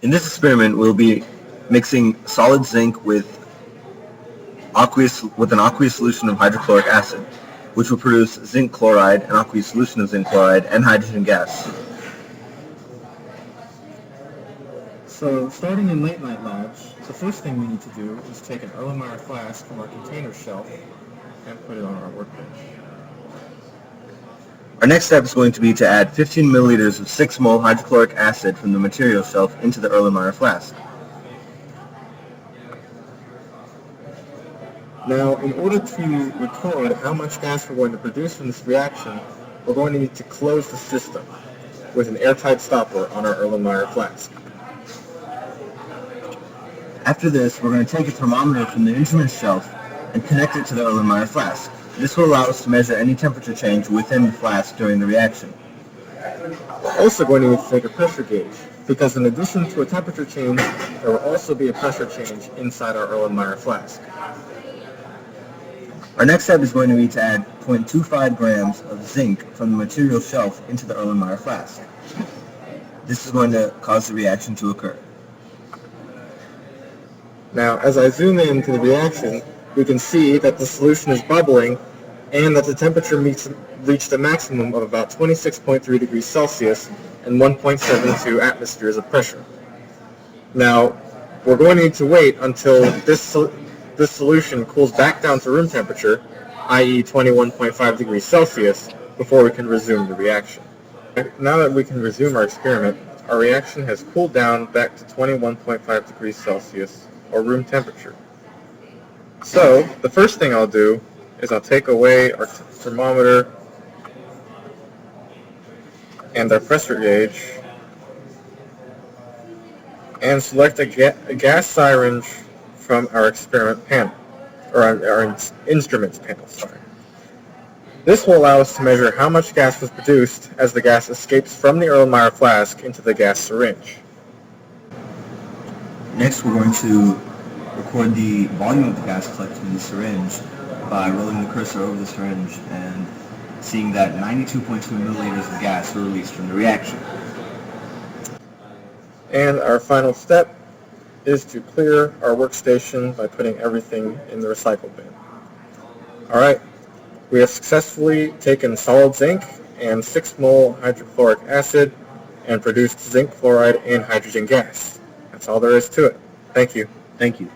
In this experiment, we'll be mixing solid zinc with an aqueous solution of hydrochloric acid, which will produce zinc chloride, an aqueous solution of zinc chloride, and hydrogen gas. So, starting in late night labs, the first thing we need to do is take an Erlenmeyer flask from our container shelf and put it on our workbench. Our next step is going to be to add 15 milliliters of 6 mole hydrochloric acid from the material shelf into the Erlenmeyer flask. Now, in order to record how much gas we're going to produce from this reaction, we're going to need to close the system with an airtight stopper on our Erlenmeyer flask. After this, we're going to take a thermometer from the instrument shelf and connect it to the Erlenmeyer flask. This will allow us to measure any temperature change within the flask during the reaction. We're also going to need to take a pressure gauge, because in addition to a temperature change, there will also be a pressure change inside our Erlenmeyer flask. Our next step is going to be to add 0.25 grams of zinc from the material shelf into the Erlenmeyer flask. This is going to cause the reaction to occur. Now, as I zoom in to the reaction, we can see that the solution is bubbling and that the temperature reached a maximum of about 26.3 degrees Celsius and 1.72 atmospheres of pressure. Now, we're going to need to wait until this solution cools back down to room temperature, i.e. 21.5 degrees Celsius, before we can resume the reaction. Now that we can resume our experiment, our reaction has cooled down back to 21.5 degrees Celsius, or room temperature. So, the first thing I'll do is I'll take away our thermometer and our pressure gauge and select a gas syringe from our experiment panel, or our instruments panel, sorry. This will allow us to measure how much gas was produced as the gas escapes from the Erlenmeyer flask into the gas syringe. Next, we're going to record the volume of the gas collected in the syringe by rolling the cursor over the syringe and seeing that 92.2 milliliters of gas were released from the reaction. And our final step is to clear our workstation by putting everything in the recycle bin. Alright, we have successfully taken solid zinc and 6 mole hydrochloric acid and produced zinc chloride and hydrogen gas. That's all there is to it. Thank you. Thank you.